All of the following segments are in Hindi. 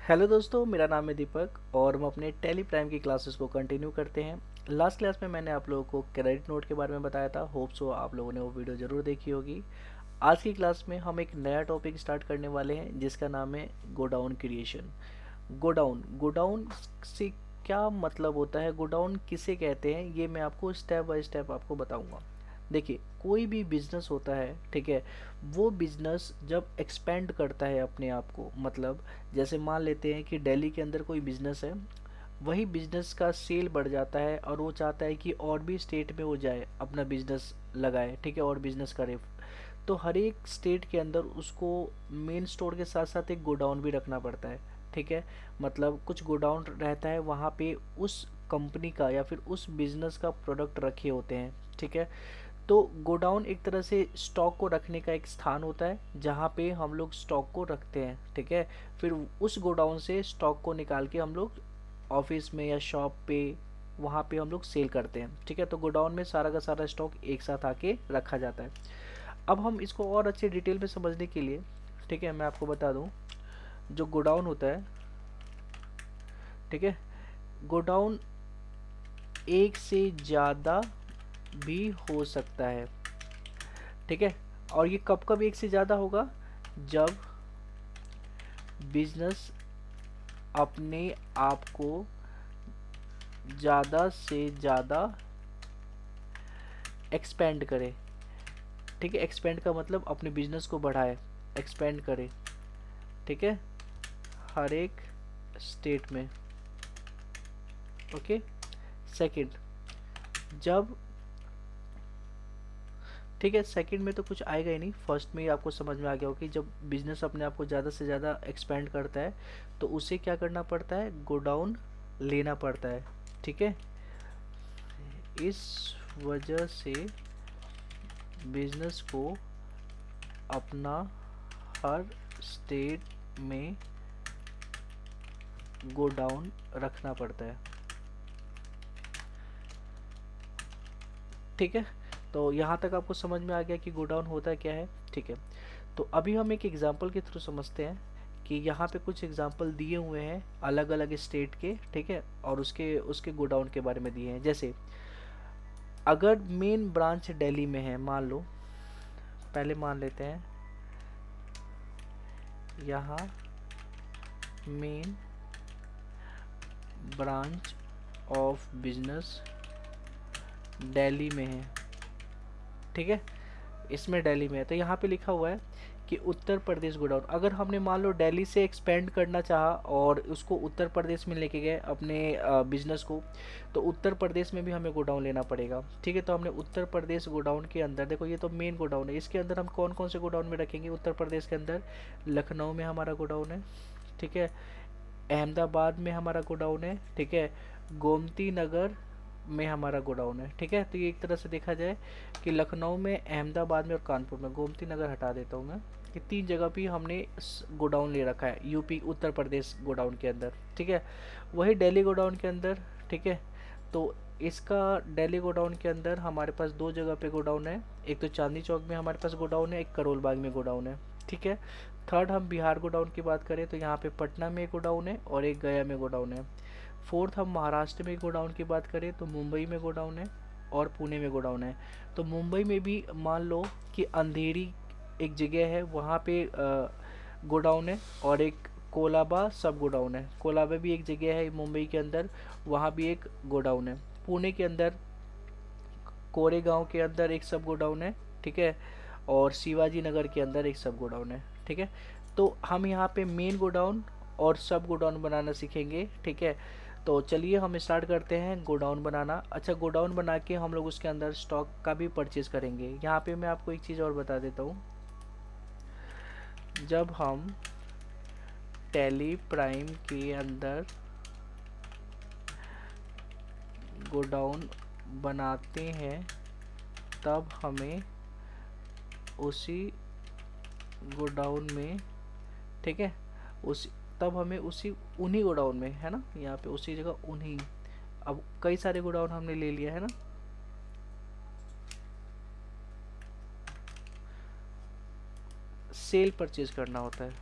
हेलो दोस्तों, मेरा नाम है दीपक और हम अपने टेली प्राइम की क्लासेस को कंटिन्यू करते हैं। लास्ट क्लास में मैंने आप लोगों को क्रेडिट नोट के बारे में बताया था। होप सो आप लोगों ने वो वीडियो ज़रूर देखी होगी। आज की क्लास में हम एक नया टॉपिक स्टार्ट करने वाले हैं जिसका नाम है गोडाउन क्रिएशन। गोडाउन गोडाउन से क्या मतलब होता है, गोडाउन किसे कहते हैं, ये मैं आपको स्टेप बाय स्टेप आपको बताऊंगा। देखिए, कोई भी बिजनेस होता है, ठीक है, वो बिजनेस जब एक्सपेंड करता है अपने आप को, मतलब जैसे मान लेते हैं कि दिल्ली के अंदर कोई बिजनेस है, वही बिजनेस का सेल बढ़ जाता है और वो चाहता है कि और भी स्टेट में वो जाए, अपना बिजनेस लगाए, ठीक है, और बिजनेस करे। तो हर एक स्टेट के अंदर उसको मेन स्टोर के साथ साथ एक गोडाउन भी रखना पड़ता है, ठीक है। मतलब कुछ गोडाउन रहता है, वहाँ पे उस कंपनी का या फिर उस बिजनेस का प्रोडक्ट रखे होते हैं, ठीक है। तो गोडाउन एक तरह से स्टॉक को रखने का एक स्थान होता है जहाँ पे हम लोग स्टॉक को रखते हैं, ठीक है। फिर उस गोडाउन से स्टॉक को निकाल के हम लोग ऑफिस में या शॉप पे, वहाँ पे हम लोग सेल करते हैं, ठीक है। तो गोडाउन में सारा का सारा स्टॉक एक साथ आके रखा जाता है। अब हम इसको और अच्छे डिटेल में समझने के लिए, ठीक है, मैं आपको बता दूं, जो गोडाउन होता है, ठीक है, गोडाउन एक से ज़्यादा भी हो सकता है, ठीक है। और ये कब कब एक से ज़्यादा होगा, जब बिजनेस अपने आप को ज़्यादा से ज़्यादा एक्सपेंड करे, ठीक है। एक्सपेंड का मतलब अपने बिजनेस को बढ़ाए, एक्सपेंड करे, ठीक है, हर एक स्टेट में। ओके। सेकंड, जब, ठीक है, सेकंड में तो कुछ आएगा ही नहीं, फर्स्ट में ही आपको समझ में आ गया होगा कि जब बिजनेस अपने आप को ज़्यादा से ज़्यादा एक्सपेंड करता है तो उसे क्या करना पड़ता है, गोडाउन लेना पड़ता है, ठीक है। इस वजह से बिजनेस को अपना हर स्टेट में गोडाउन रखना पड़ता है, ठीक है। तो यहाँ तक आपको समझ में आ गया कि गोडाउन होता क्या है, ठीक है। तो अभी हम एक एग्जांपल के थ्रू समझते हैं कि यहाँ पे कुछ एग्जांपल दिए हुए हैं अलग अलग स्टेट के, ठीक है, और उसके उसके गोडाउन के बारे में दिए हैं। जैसे अगर मेन ब्रांच दिल्ली में है, मान लो, पहले मान लेते हैं यहाँ main branch of business Delhi में है, ठीक है, इसमें दिल्ली में है। तो यहाँ पे लिखा हुआ है कि उत्तर प्रदेश गोडाउन। अगर हमने मान लो दिल्ली से एक्सपेंड करना चाहा और उसको उत्तर प्रदेश में लेके गए अपने बिजनेस को, तो उत्तर प्रदेश में भी हमें गोडाउन लेना पड़ेगा, ठीक है। तो हमने उत्तर प्रदेश गोडाउन के अंदर, देखो ये तो मेन गोडाउन है, इसके अंदर हम कौन कौन से गोडाउन में रखेंगे उत्तर प्रदेश के अंदर, लखनऊ में हमारा गोडाउन है, ठीक है, अहमदाबाद में हमारा गोडाउन है, ठीक है, गोमती नगर में हमारा गोडाउन है, ठीक है। तो ये एक तरह से देखा जाए कि लखनऊ में, अहमदाबाद में और कानपुर में, गोमती नगर हटा देता हूँ मैं, कि तीन जगह पे हमने गोडाउन ले रखा है यूपी उत्तर प्रदेश गोडाउन के अंदर, ठीक है। वही दिल्ली गोडाउन के अंदर, ठीक है। तो इसका दिल्ली गोडाउन के अंदर हमारे पास दो जगह पे गोडाउन है, एक तो चांदनी चौक में हमारे पास गोडाउन है, एक करोल बाग में गोडाउन है, ठीक है। थर्ड, हम बिहार गोडाउन की बात करें तो यहाँ पे पटना में एक गोडाउन है और एक गया में गोडाउन है। फोर्थ, हम महाराष्ट्र में गोडाउन की बात करें तो मुंबई में गोडाउन है और पुणे में गोडाउन है। तो मुंबई में भी मान लो कि अंधेरी एक जगह है, वहाँ पे गोडाउन है, और एक कोलाबा सब गोडाउन है, कोलाबा भी एक जगह है मुंबई के अंदर, वहाँ भी एक गोडाउन है। पुणे के अंदर कोरेगांव के अंदर एक सब गोडाउन है, ठीक है, और शिवाजी नगर के अंदर एक सब गोडाउन है, ठीक है। तो हम यहाँ पे मेन गोडाउन और सब गोडाउन बनाना सीखेंगे, ठीक है। तो चलिए हम स्टार्ट करते हैं गोडाउन बनाना। अच्छा, गोडाउन बना के हम लोग उसके अंदर स्टॉक का भी परचेज करेंगे। यहाँ पे मैं आपको एक चीज़ और बता देता हूँ, जब हम टैली प्राइम के अंदर गोडाउन बनाते हैं तब हमें उसी गोडाउन में, ठीक है, उसी, तब हमें उसी, उन्हीं गोडाउन में, है ना, यहाँ पे उसी जगह उन्हीं, अब कई सारे गोडाउन हमने ले लिया है ना, सेल परचेज करना होता है,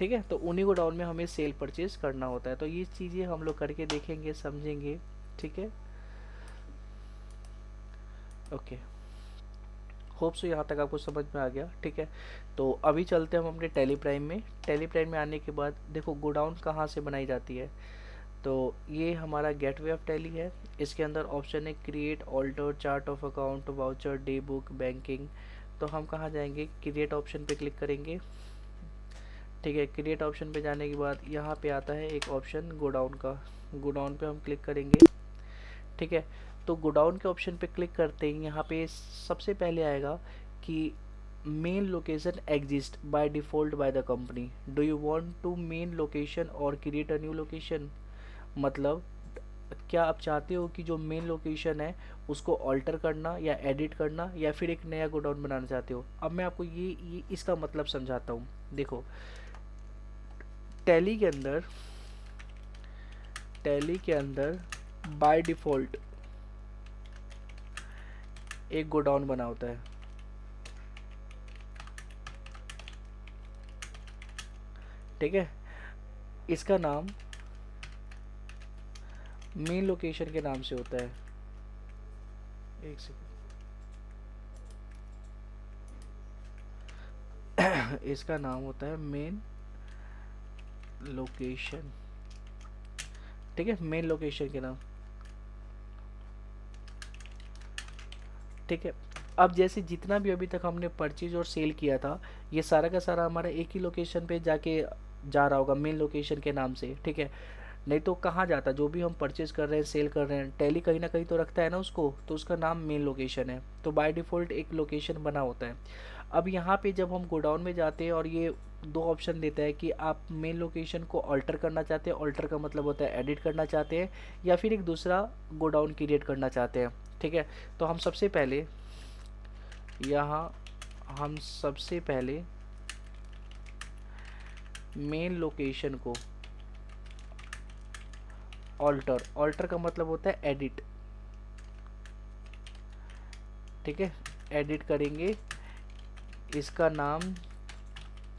ठीक है, तो उन्हीं गोडाउन में हमें सेल परचेज करना होता है। तो ये चीज़ें हम लोग करके देखेंगे, समझेंगे। ठीक है, ओके, होप सो यहाँ तक आपको समझ में आ गया। ठीक है, तो अभी चलते हैं हम अपने टैली प्राइम में। टैली प्राइम में आने के बाद देखो गोडाउन कहाँ से बनाई जाती है। तो ये हमारा गेटवे ऑफ टैली है। इसके अंदर ऑप्शन है create, alter, chart of account, voucher, day book, banking. तो हम कहाँ जाएंगे, क्रिएट ऑप्शन पे क्लिक करेंगे। ठीक है, क्रिएट ऑप्शन पे जाने के बाद यहाँ पे आता है एक ऑप्शन गोडाउन का, गोडाउन पे हम क्लिक करेंगे। ठीक है, तो गोडाउन के ऑप्शन पे क्लिक करते ही यहाँ पे सबसे पहले आएगा कि main location exist by default by the company, do you want to main location और क्रिएट अ न्यू लोकेशन। मतलब क्या आप चाहते हो कि जो मेन लोकेशन है उसको ऑल्टर करना या एडिट करना, या फिर एक नया गोडाउन बनाना चाहते हो। अब मैं आपको ये इसका मतलब समझाता हूँ। देखो टैली के अंदर, टैली के अंदर बाय डिफ़ॉल्ट एक गोडाउन बना होता है। ठीक है, इसका नाम मेन लोकेशन के नाम से होता है। एक सेकंड इसका नाम होता है मेन लोकेशन। ठीक है, मेन लोकेशन के नाम। ठीक है, अब जैसे जितना भी अभी तक हमने परचेज और सेल किया था, ये सारा का सारा हमारा एक ही लोकेशन पे जाके जा रहा होगा मेन लोकेशन के नाम से। ठीक है, नहीं तो कहाँ जाता, जो भी हम परचेज कर रहे हैं, सेल कर रहे हैं, टैली कहीं ना कहीं तो रखता है ना उसको, तो उसका नाम मेन लोकेशन है। तो बाय डिफ़ॉल्ट एक लोकेशन बना होता है। अब यहाँ पे जब हम गोडाउन में जाते हैं और ये दो ऑप्शन देता है कि आप मेन लोकेशन को अल्टर करना चाहते हैं, अल्टर का मतलब होता है एडिट करना चाहते हैं, या फिर एक दूसरा गोडाउन क्रिएट करना चाहते हैं। ठीक है, तो हम सबसे पहले यहाँ, हम सबसे पहले मेन लोकेशन को ऑल्टर, ऑल्टर का मतलब होता है एडिट। ठीक है, एडिट करेंगे, इसका नाम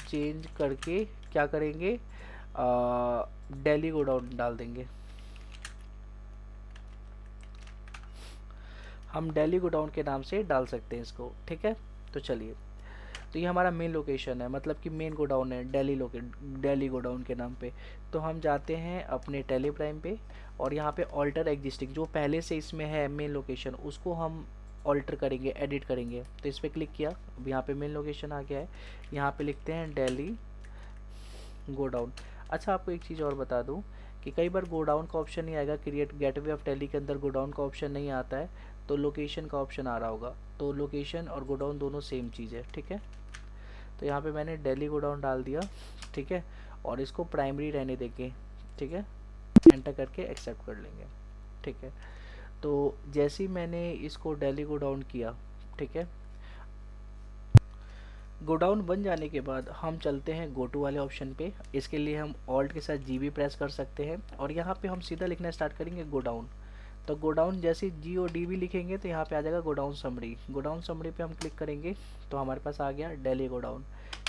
चेंज करके क्या करेंगे, दिल्ली गोडाउन डाल देंगे। हम दिल्ली गोडाउन के नाम से डाल सकते हैं इसको। ठीक है, तो चलिए, तो ये हमारा मेन लोकेशन है, मतलब कि मेन गोडाउन है दिल्ली गोडाउन के नाम पे। तो हम जाते हैं अपने टैली प्राइम पे, और यहाँ पे ऑल्टर एग्जिस्टिंग, जो पहले से इसमें है मेन लोकेशन, उसको हम ऑल्टर करेंगे, एडिट करेंगे। तो इस पर क्लिक किया, अब यहाँ पे मेन लोकेशन आ गया है। यहाँ पे लिखते हैं दिल्ली गोडाउन। अच्छा, आपको एक चीज़ और बता दूं कि कई बार गोडाउन का ऑप्शन नहीं आएगा, क्रिएट गेटवे ऑफ टैली के अंदर गोडाउन का ऑप्शन नहीं आता है, तो लोकेशन का ऑप्शन आ रहा होगा। तो लोकेशन और गोडाउन दोनों सेम चीज़ है। ठीक है, तो यहाँ पे मैंने दिल्ली गोडाउन डाल दिया। ठीक है, और इसको प्राइमरी रहने देंगे। ठीक है, एंटर करके एक्सेप्ट कर लेंगे। ठीक है, तो जैसे ही मैंने इसको दिल्ली गोडाउन किया, ठीक है, गोडाउन बन जाने के बाद हम चलते हैं गो टू वाले ऑप्शन पे। इसके लिए हम ऑल्ट के साथ जी भी प्रेस कर सकते हैं, और यहाँ पे हम सीधा लिखना स्टार्ट करेंगे गोडाउन। तो गोडाउन जैसे जी ओ डी भी लिखेंगे तो यहाँ पे आ जाएगा गोडाउन समरी। गोडाउन समरी पे हम क्लिक करेंगे तो हमारे पास आ गया दिल्ली गोडाउन।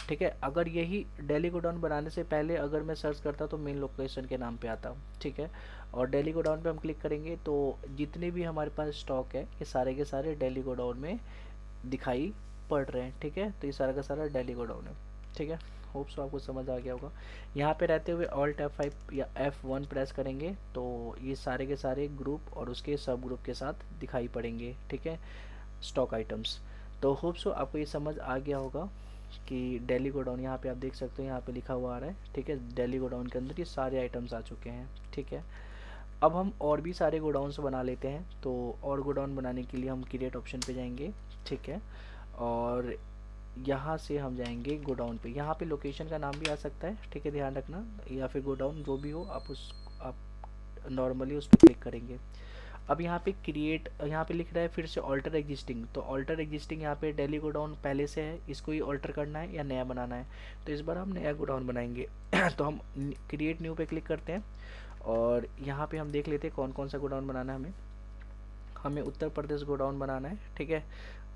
ठीक है, अगर यही दिल्ली गोडाउन बनाने से पहले अगर मैं सर्च करता तो मेन लोकेशन के नाम पे आता। ठीक है, और दिल्ली गोडाउन पे हम क्लिक करेंगे तो जितने भी हमारे पास स्टॉक है ये सारे के सारे दिल्ली गोडाउन में दिखाई पड़ रहे हैं। ठीक है, तो ये सारा का सारा दिल्ली गोडाउन है। ठीक है, होप सो आपको समझ आ गया होगा। यहाँ पे रहते हुए ऑल्ट F5 या F1 प्रेस करेंगे तो ये सारे के सारे ग्रुप और उसके सब ग्रुप के साथ दिखाई पड़ेंगे। ठीक है, स्टॉक आइटम्स। तो होप सो आपको ये समझ आ गया होगा कि दिल्ली गोडाउन, यहाँ पे आप देख सकते हो यहाँ पे लिखा हुआ आ रहा है। ठीक है, दिल्ली गोडाउन के अंदर ये सारे आइटम्स आ चुके हैं। ठीक है, अब हम और भी सारे गोडाउन्स बना लेते हैं। तो और गोडाउन बनाने के लिए हम क्रिएट ऑप्शन पे जाएंगे। ठीक है, और यहाँ से हम जाएंगे गोडाउन पे। यहाँ पे लोकेशन का नाम भी आ सकता है, ठीक है, ध्यान रखना, या फिर गोडाउन जो भी हो आप नॉर्मली उस पर क्लिक करेंगे। अब यहाँ पे क्रिएट, यहाँ पे लिख रहा है फिर से ऑल्टर एग्जिस्टिंग। तो ऑल्टर एग्जिस्टिंग यहाँ पे दिल्ली गोडाउन पहले से है, इसको ही ऑल्टर करना है या नया बनाना है। तो इस बार हम नया गोडाउन बनाएंगे तो हम क्रिएट न्यू पे क्लिक करते हैं, और यहाँ पे हम देख लेते हैं कौन कौन सा गोडाउन बनाना है हमें। हमें उत्तर प्रदेश गोडाउन बनाना है। ठीक है,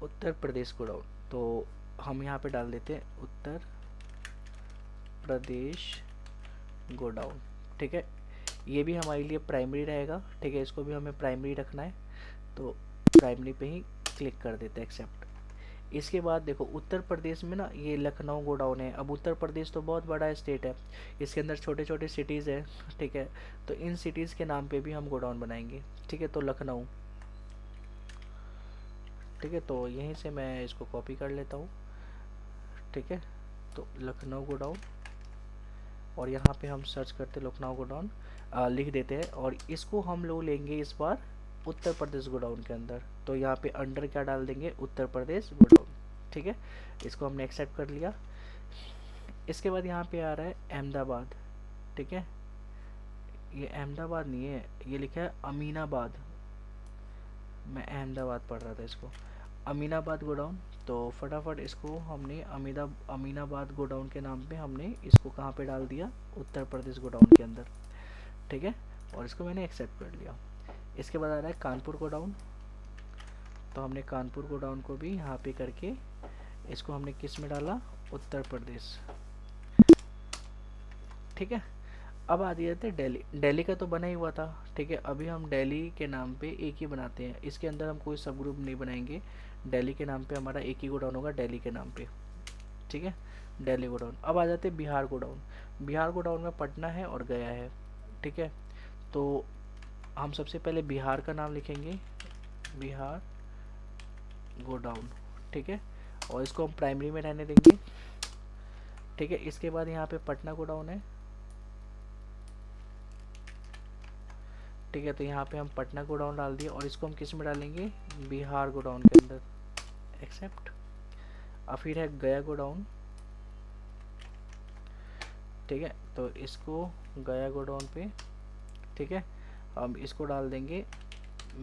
उत्तर प्रदेश गोडाउन, तो हम यहाँ पे डाल देते हैं उत्तर प्रदेश गोडाउन। ठीक है, ये भी हमारे लिए प्राइमरी रहेगा। ठीक है, इसको भी हमें प्राइमरी रखना है, तो प्राइमरी पे ही क्लिक कर देते हैं, एक्सेप्ट। इसके बाद देखो उत्तर प्रदेश में ना ये लखनऊ गोडाउन है। अब उत्तर प्रदेश तो बहुत बड़ा स्टेट है, इसके अंदर छोटे छोटे सिटीज़ है। ठीक है, तो इन सिटीज़ के नाम पे भी हम गोडाउन बनाएंगे। ठीक है, तो लखनऊ। ठीक है, तो यहीं से मैं इसको कॉपी कर लेता हूँ। ठीक है, तो लखनऊ गोडाउन, और यहाँ पे हम सर्च करते लखनऊ गोडाउन लिख देते हैं, और इसको हम लोग लेंगे इस बार उत्तर प्रदेश गोडाउन के अंदर। तो यहाँ पे अंडर क्या डाल देंगे, उत्तर प्रदेश गोडाउन। ठीक है, इसको हमने एक्सेप्ट कर लिया। इसके बाद यहाँ पे आ रहा है अहमदाबाद। ठीक है, ये अहमदाबाद नहीं है, ये लिखा है अमीनाबाद। मैं अहमदाबाद पढ़ रहा था इसको, अमीनाबाद गोडाउन। तो फटाफट इसको हमने अमीनाबाद गोडाउन के नाम पे हमने इसको कहाँ पे डाल दिया, उत्तर प्रदेश गोडाउन के अंदर। ठीक है, और इसको मैंने एक्सेप्ट कर लिया। इसके बाद आ रहा है कानपुर गोडाउन। तो हमने कानपुर गोडाउन को भी यहाँ पे करके इसको हमने किस में डाला, उत्तर प्रदेश। ठीक है, अब आ जाते हैं दिल्ली। दिल्ली का तो बना ही हुआ था। ठीक है, अभी हम दिल्ली के नाम पे एक ही बनाते हैं, इसके अंदर हम कोई सब ग्रुप नहीं बनाएंगे। दिल्ली के नाम पे हमारा एक ही गोडाउन होगा, दिल्ली के नाम पे। ठीक है, दिल्ली गोडाउन। अब आ जाते हैं बिहार गोडाउन। बिहार गोडाउन में पटना है और गया है। ठीक है, तो हम सबसे पहले बिहार का नाम लिखेंगे, बिहार गोडाउन। ठीक है, और इसको हम प्राइमरी में रहने देंगे। ठीक है, इसके बाद यहाँ पे पटना गोडाउन है। ठीक है, तो यहाँ पे हम पटना गोडाउन डाल दिए, और इसको हम किस में डालेंगे, बिहार गोडाउन के अंदर, एक्सेप्ट। अब फिर है गया गोडाउन। ठीक है, तो इसको गया गोडाउन पे, ठीक है, हम इसको डाल देंगे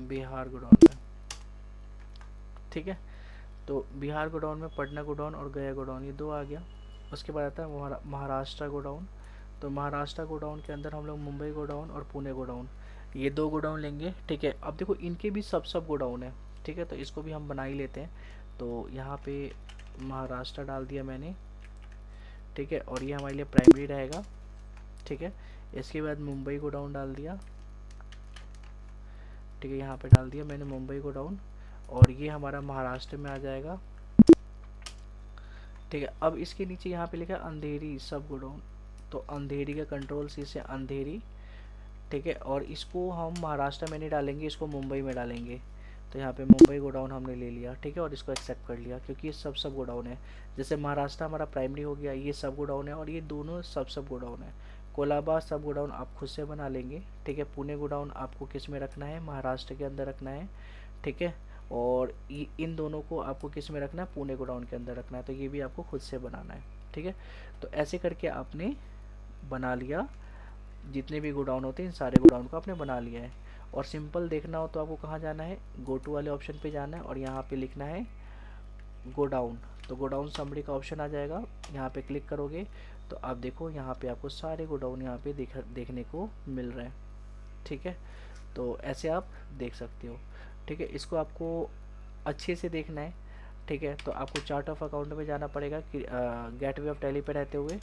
बिहार गोडाउन में। ठीक है, तो बिहार गोडाउन में पटना गोडाउन और गया गोडाउन ये दो आ गया। उसके बाद आता है महाराष्ट्र गोडाउन। तो महाराष्ट्र गोडाउन के अंदर हम लोग मुंबई गोडाउन और पुणे गोडाउन ये दो गोडाउन लेंगे। ठीक है, अब देखो इनके भी सब गोडाउन है। ठीक है, तो इसको भी हम बना ही लेते हैं। तो यहाँ पे महाराष्ट्र डाल दिया मैंने। ठीक है, और ये हमारे लिए प्राइमरी रहेगा। ठीक है, इसके बाद मुंबई गोडाउन डाल दिया। ठीक है, यहाँ पे डाल दिया मैंने मुंबई गोडाउन, और ये हमारा महाराष्ट्र में आ जाएगा। ठीक है, अब इसके नीचे यहाँ पे लिखा है अंधेरी सब गोडाउन। तो अंधेरी का कंट्रोल सी से अंधेरी। ठीक है, और इसको हम महाराष्ट्र में नहीं डालेंगे, इसको मुंबई में डालेंगे। तो यहाँ पे मुंबई गोडाउन हमने ले लिया। ठीक है, और इसको एक्सेप्ट कर लिया, क्योंकि ये सब गोडाउन है। जैसे महाराष्ट्र हमारा प्राइमरी हो गया, ये सब गोडाउन है, और ये दोनों सब गोडाउन है। कोलाबा सब गोडाउन आप खुद से बना लेंगे। ठीक है, पुणे गोडाउन आपको किस में रखना है, महाराष्ट्र के अंदर रखना है। ठीक है, और इन दोनों को आपको किस में रखना है, पुणे गोडाउन के अंदर रखना है। तो ये भी आपको खुद से बनाना है। ठीक है, तो ऐसे करके आपने बना लिया, जितने भी गोडाउन होते हैं इन सारे गोडाउन को आपने बना लिया है। और सिंपल देखना हो तो आपको कहाँ जाना है, गो टू वाले ऑप्शन पे जाना है, और यहाँ पे लिखना है गोडाउन। तो गोडाउन समरी का ऑप्शन आ जाएगा, यहाँ पे क्लिक करोगे तो आप देखो यहाँ पे आपको सारे गोडाउन यहाँ पे देखने को मिल रहे हैं। ठीक है, तो ऐसे आप देख सकते हो। ठीक है, इसको आपको अच्छे से देखना है। ठीक है, तो आपको चार्ट ऑफ अकाउंट में जाना पड़ेगा कि गेटवे ऑफ टैली पे रहते हुए,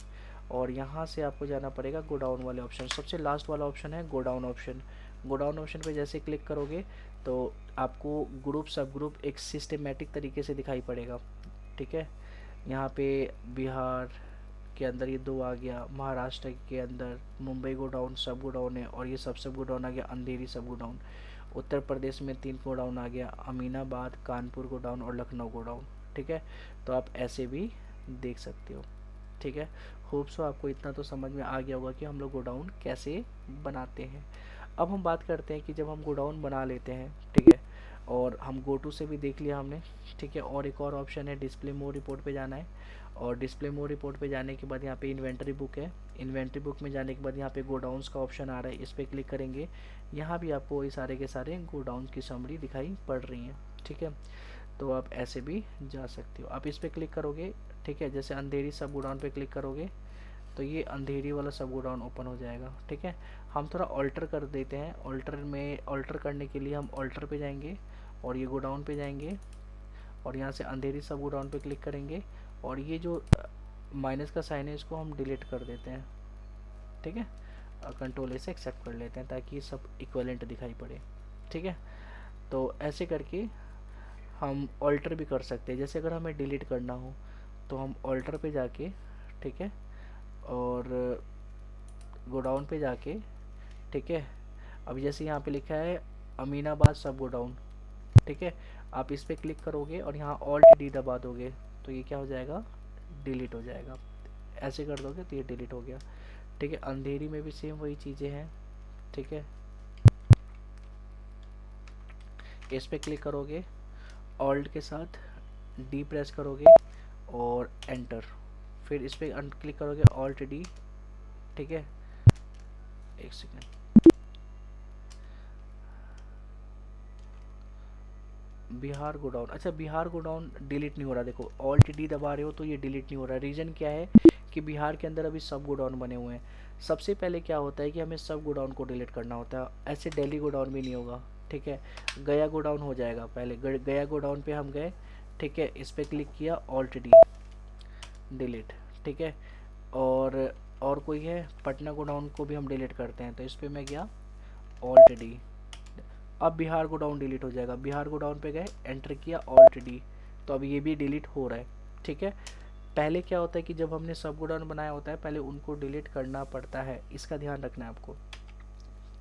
और यहाँ से आपको जाना पड़ेगा गोडाउन वाले ऑप्शन। सबसे लास्ट वाला ऑप्शन है गोडाउन ऑप्शन। गोडाउन ऑप्शन पे जैसे क्लिक करोगे तो आपको ग्रुप सब ग्रुप एक सिस्टमेटिक तरीके से दिखाई पड़ेगा। ठीक है, यहाँ पे बिहार के अंदर ये दो आ गया, महाराष्ट्र के अंदर मुंबई गोडाउन सब गोडाउन है, और ये सब गोडाउन आ गया अंधेरी सब गोडाउन। उत्तर प्रदेश में 3 गोडाउन आ गया, अमीनाबाद, कानपुर गोडाउन और लखनऊ गोडाउन। ठीक है, तो आप ऐसे भी देख सकते हो। ठीक है, होप सो आपको इतना तो समझ में आ गया होगा कि हम लोग गोडाउन कैसे बनाते हैं। अब हम बात करते हैं कि जब हम गोडाउन बना लेते हैं, ठीक है, और हम गो टू से भी देख लिया हमने। ठीक है, और एक और ऑप्शन है डिस्प्ले मोर रिपोर्ट पे जाना है, और डिस्प्ले मोर रिपोर्ट पे जाने के बाद यहाँ पे इन्वेंटरी बुक है। इन्वेंटरी बुक में जाने के बाद यहाँ पे गोडाउन्स का ऑप्शन आ रहा है, इस पर क्लिक करेंगे। यहाँ भी आपको ये सारे के सारे गोडाउन की समरी दिखाई पड़ रही हैं। ठीक है, तो आप ऐसे भी जा सकते हो। आप इस पर क्लिक करोगे, ठीक है, जैसे अंधेरी सब गोडाउन पे क्लिक करोगे तो ये अंधेरी वाला सब गोडाउन ओपन हो जाएगा। ठीक है, हम थोड़ा ऑल्टर कर देते हैं। ऑल्टर करने के लिए हम ऑल्टर पे जाएंगे और ये गोडाउन पे जाएंगे, और यहाँ से अंधेरी सब गोडाउन पे क्लिक करेंगे, और ये जो माइनस का साइन है इसको हम डिलीट कर देते हैं, ठीक है। कंट्रोल ए से एक्सेप्ट कर लेते हैं ताकि सब इक्वलेंट दिखाई पड़े, ठीक है। तो ऐसे करके हम ऑल्टर भी कर सकते हैं। जैसे अगर हमें डिलीट करना हो तो हम ऑल्टर पे जाके, ठीक है, और गोडाउन पे जाके, ठीक है। अब जैसे यहाँ पे लिखा है अमीनाबाद सब गोडाउन, ठीक है, आप इस पर क्लिक करोगे और यहाँ ऑल्ट डी दबा दोगे तो ये क्या हो जाएगा, डिलीट हो जाएगा। ऐसे कर दोगे तो ये डिलीट हो गया, ठीक है। अंधेरी में भी सेम वही चीज़ें हैं, ठीक है। इस पर क्लिक करोगे, ऑल्ट के साथ डी प्रेस करोगे और एंटर, फिर इस पर क्लिक करोगे ऑल्ट डी, ठीक है। एक सेकेंड, बिहार गोडाउन, अच्छा बिहार गोडाउन डिलीट नहीं हो रहा, देखो ऑल्ट डी दबा रहे हो तो ये डिलीट नहीं हो रहा। रीज़न क्या है कि बिहार के अंदर अभी सब गोडाउन बने हुए हैं। सबसे पहले क्या होता है कि हमें सब गोडाउन को डिलीट करना होता है, ऐसे दिल्ली गोडाउन भी नहीं होगा, ठीक है। गया गोडाउन हो जाएगा पहले, गया गोडाउन पे हम गए, ठीक है, इस पर क्लिक किया ऑल्ट डी डिलीट, ठीक है। और कोई है पटना गोडाउन को भी हम डिलीट करते हैं तो इस पर मैं गया ऑल्ट डी, अब बिहार गोडाउन डिलीट हो जाएगा। बिहार गोडाउन पे गए, एंटर किया ऑल्ट डी, तो अब ये भी डिलीट हो रहा है, ठीक है। पहले क्या होता है कि जब हमने सब गोडाउन बनाया होता है पहले उनको डिलीट करना पड़ता है, इसका ध्यान रखना है आपको।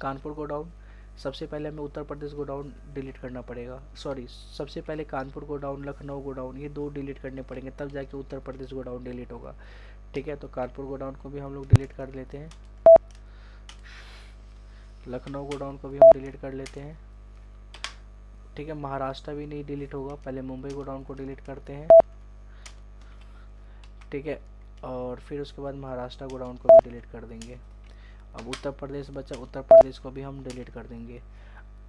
कानपुर गोडाउन, सबसे पहले हमें उत्तर प्रदेश गोडाउन डिलीट करना पड़ेगा, सॉरी सबसे पहले कानपुर गोडाउन, लखनऊ गोडाउन, ये दो डिलीट करने पड़ेंगे तब जाके उत्तर प्रदेश गोडाउन डिलीट होगा, ठीक है। तो कानपुर गोडाउन को भी हम लोग डिलीट कर लेते हैं, लखनऊ गोडाउन को भी हम डिलीट कर लेते हैं, ठीक है। महाराष्ट्र भी नहीं डिलीट होगा, पहले मुंबई गोडाउन को डिलीट करते हैं, ठीक है। और फिर उसके बाद महाराष्ट्र गोडाउन को भी डिलीट कर देंगे। अब उत्तर प्रदेश बचा, उत्तर प्रदेश को भी हम डिलीट कर देंगे।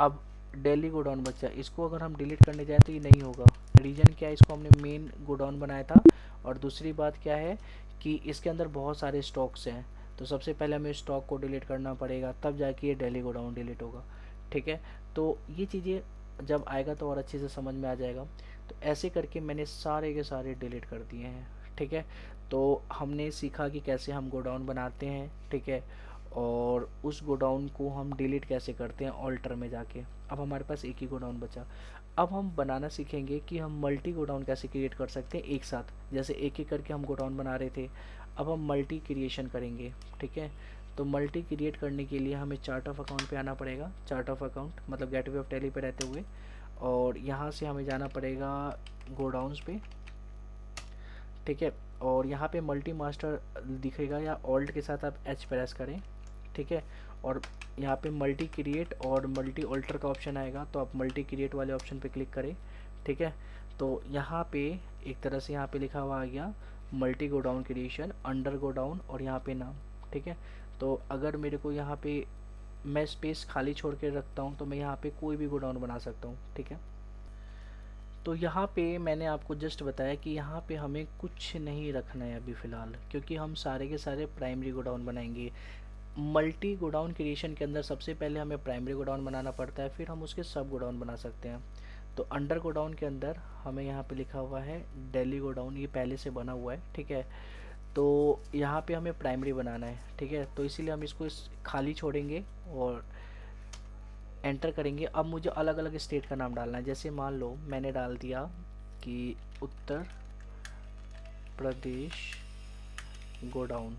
अब दिल्ली गोडाउन बचा, इसको अगर हम डिलीट करने जाएँ तो ये नहीं होगा। रीज़न क्या है, इसको हमने मेन गोडाउन बनाया था, और दूसरी बात क्या है कि इसके अंदर बहुत सारे स्टॉक्स हैं, तो सबसे पहले हमें स्टॉक को डिलीट करना पड़ेगा तब जाके ये दिल्ली गोडाउन डिलीट होगा, ठीक है। तो ये चीज़ें जब आएगा तो और अच्छे से समझ में आ जाएगा। तो ऐसे करके मैंने सारे के सारे डिलीट कर दिए हैं, ठीक है। तो हमने सीखा कि कैसे हम गोडाउन बनाते हैं, ठीक है, और उस गोडाउन को हम डिलीट कैसे करते हैं ऑल्टर में जाके। अब हमारे पास एक ही गोडाउन बचा। अब हम बनाना सीखेंगे कि हम मल्टी गोडाउन कैसे क्रिएट कर सकते हैं एक साथ, जैसे एक एक करके हम गोडाउन बना रहे थे, अब हम मल्टी क्रिएशन करेंगे, ठीक है। तो मल्टी क्रिएट करने के लिए हमें चार्ट ऑफ अकाउंट पे आना पड़ेगा, चार्ट ऑफ अकाउंट मतलब गेटवे ऑफ टैली पे रहते हुए, और यहाँ से हमें जाना पड़ेगा गोडाउन्स पे, ठीक है। और यहाँ पे मल्टी मास्टर दिखेगा, या ऑल्ट के साथ आप एच प्रेस करें, ठीक है। और यहाँ पे मल्टी क्रिएट और मल्टी ऑल्टर का ऑप्शन आएगा, तो आप मल्टी क्रिएट वाले ऑप्शन पे क्लिक करें, ठीक है। तो यहाँ पे एक तरह से यहाँ पे लिखा हुआ आ गया multi godown creation, under godown और यहाँ पे नाम, ठीक है। तो अगर मेरे को यहाँ पे मैं स्पेस खाली छोड़ के रखता हूँ तो मैं यहाँ पे कोई भी गोडाउन बना सकता हूँ, ठीक है। तो यहाँ पे मैंने आपको जस्ट बताया कि यहाँ पे हमें कुछ नहीं रखना है अभी फ़िलहाल, क्योंकि हम सारे के सारे प्राइमरी गोडाउन बनाएंगे। मल्टी गोडाउन क्रिएशन के अंदर सबसे पहले हमें प्राइमरी गोडाउन बनाना पड़ता है, फिर हम उसके सब गोडाउन बना सकते हैं। तो अंडर गोडाउन के अंदर हमें यहाँ पे लिखा हुआ है दिल्ली गोडाउन, ये पहले से बना हुआ है, ठीक है। तो यहाँ पे हमें प्राइमरी बनाना है, ठीक है। तो इसीलिए हम इसको खाली छोड़ेंगे और एंटर करेंगे। अब मुझे अलग अलग स्टेट का नाम डालना है, जैसे मान लो मैंने डाल दिया कि उत्तर प्रदेश गोडाउन,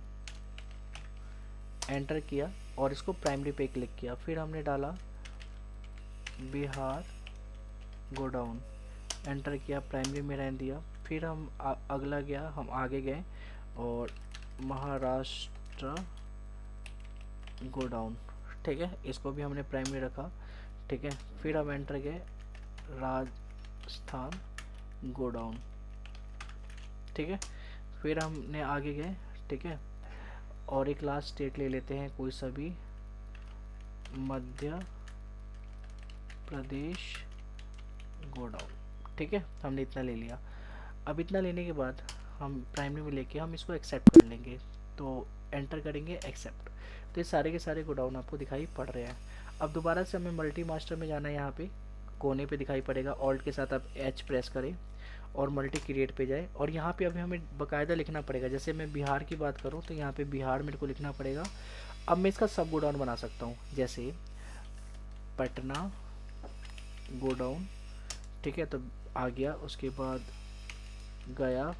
एंटर किया और इसको प्राइमरी पे क्लिक किया, फिर हमने डाला बिहार गोडाउन, एंटर किया, प्राइमरी में रहने दिया, फिर हम अगला गया, हम आगे गए और महाराष्ट्र गोडाउन, ठीक है, इसको भी हमने प्राइमरी रखा, ठीक है। फिर हम एंटर गए राजस्थान गोडाउन, ठीक है। फिर हमने आगे गए, ठीक है, और एक लास्ट स्टेट ले लेते हैं कोई सा भी, मध्य प्रदेश गोडाउन, ठीक है। हमने इतना ले लिया। अब इतना लेने के बाद हम प्राइमरी में लेके हम इसको एक्सेप्ट कर लेंगे, तो एंटर करेंगे एक्सेप्ट, तो ये सारे के सारे गोडाउन आपको दिखाई पड़ रहे हैं। अब दोबारा से हमें मल्टी मास्टर में जाना है, यहाँ पे कोने पे दिखाई पड़ेगा, ऑल्ट के साथ आप एच प्रेस करें और मल्टी क्रिएट पे जाए, और यहाँ पे अभी हमें बकायदा लिखना पड़ेगा। जैसे मैं बिहार की बात करूँ तो यहाँ पे बिहार मेरे को लिखना पड़ेगा। अब मैं इसका सब गोडाउन बना सकता हूँ, जैसे पटना गोडाउन, ठीक है, तो आ गया। उसके बाद गया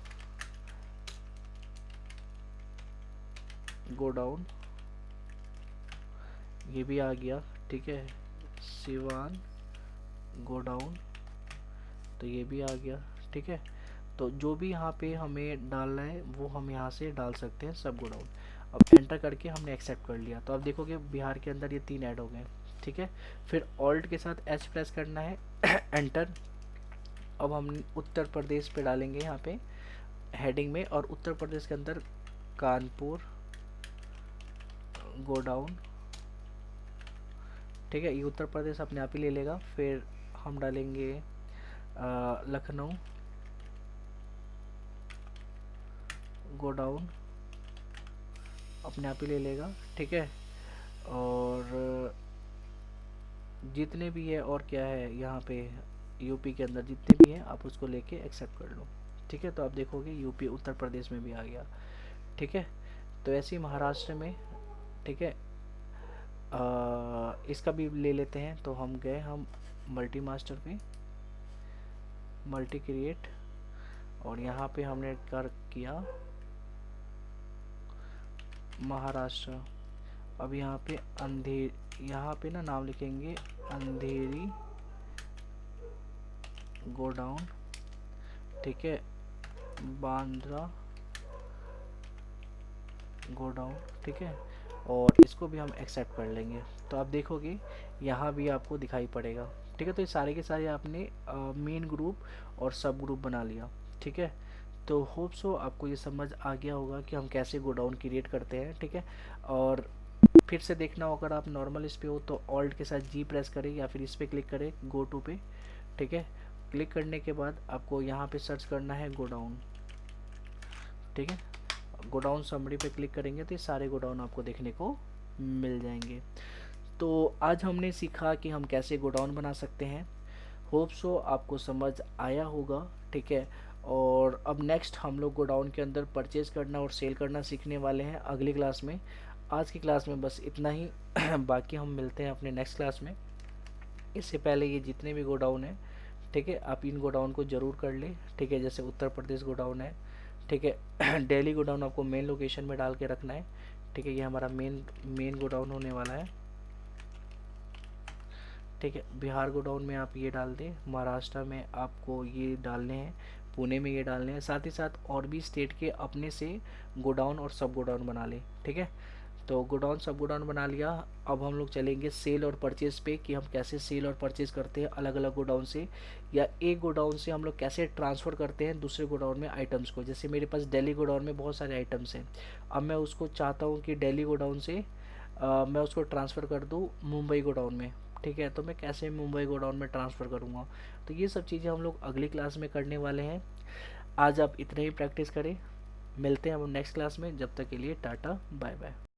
गोडाउन, ये भी आ गया, ठीक है। सिवान गोडाउन, तो ये भी आ गया, ठीक है। तो जो भी यहाँ पे हमें डालना है वो हम यहाँ से डाल सकते हैं, सब गोडाउन। अब एंटर करके हमने एक्सेप्ट कर लिया, तो अब देखोगे बिहार के अंदर ये 3 ऐड हो गए, ठीक है। फिर ऑल्ट के साथ एच प्रेस करना है एंटर। अब हम उत्तर प्रदेश पे डालेंगे यहाँ पे हेडिंग में, और उत्तर प्रदेश के अंदर कानपुर गोडाउन, ठीक है। ये उत्तर प्रदेश अपने आप ही ले लेगा। फिर हम डालेंगे लखनऊ गोडाउन, अपने आप ही ले लेगा, ठीक है। और जितने भी है और क्या है यहाँ पे यूपी के अंदर जितने भी हैं आप उसको लेके एक्सेप्ट कर लो, ठीक है। तो आप देखोगे यूपी उत्तर प्रदेश में भी आ गया, ठीक है। तो ऐसे ही महाराष्ट्र में, ठीक है। इसका भी ले लेते हैं। तो हम गए हम मल्टी मास्टर पे, मल्टी क्रिएट, और यहाँ पे हमने कर किया महाराष्ट्र। अब यहाँ पे यहाँ पे ना नाम लिखेंगे अंधेरी गोडाउन, ठीक है। बांद्रा गोडाउन, ठीक है। और इसको भी हम एक्सेप्ट कर लेंगे। तो आप देखोगे यहाँ भी आपको दिखाई पड़ेगा, ठीक है। तो ये सारे के सारे आपने मेन ग्रुप और सब ग्रुप बना लिया, ठीक है। तो होप सो आपको ये समझ आ गया होगा कि हम कैसे गोडाउन क्रिएट करते हैं, ठीक है। और फिर से देखना हो, अगर आप नॉर्मल इस पे हो तो ऑल्ट के साथ जी प्रेस करें या फिर इस पर क्लिक करें गो टू पे, ठीक है। क्लिक करने के बाद आपको यहाँ पे सर्च करना है गोडाउन, ठीक है। गोडाउन समरी पे क्लिक करेंगे तो ये सारे गोडाउन आपको देखने को मिल जाएंगे। तो आज हमने सीखा कि हम कैसे गोडाउन बना सकते हैं। होप सो आपको समझ आया होगा, ठीक है। और अब नेक्स्ट हम लोग गोडाउन के अंदर परचेज करना और सेल करना सीखने वाले हैं अगली क्लास में। आज की क्लास में बस इतना ही बाकी हम मिलते हैं अपने नेक्स्ट क्लास में। इससे पहले ये जितने भी गोडाउन हैं, ठीक है, आप इन गोडाउन को ज़रूर कर लें, ठीक है। जैसे उत्तर प्रदेश गोडाउन है, ठीक है। दिल्ली गोडाउन आपको मेन लोकेशन में डाल के रखना है, ठीक है। ये हमारा मेन गोडाउन होने वाला है, ठीक है। बिहार गोडाउन में आप ये डाल दें, महाराष्ट्र में आपको ये डालने हैं, पुणे में ये डालने हैं, साथ ही साथ और भी स्टेट के अपने से गोडाउन और सब गोडाउन बना लें, ठीक है। तो गोडाउन सब गोडाउन बना लिया। अब हम लोग चलेंगे सेल और परचेज़ पे कि हम कैसे सेल और परचेज़ करते हैं अलग अलग गोडाउन से, या एक गोडाउन से हम लोग कैसे ट्रांसफ़र करते हैं दूसरे गोडाउन में आइटम्स को। जैसे मेरे पास दिल्ली गोडाउन में बहुत सारे आइटम्स हैं, अब मैं उसको चाहता हूँ कि दिल्ली गोडाउन से मैं उसको ट्रांसफ़र कर दूँ मुंबई गोडाउन में, ठीक है। तो मैं कैसे मुंबई गोडाउन में ट्रांसफ़र करूँगा, तो ये सब चीज़ें हम लोग अगली क्लास में करने वाले हैं। आज आप इतना ही प्रैक्टिस करें, मिलते हैं हम नेक्स्ट क्लास में। जब तक के लिए टाटा बाय बाय।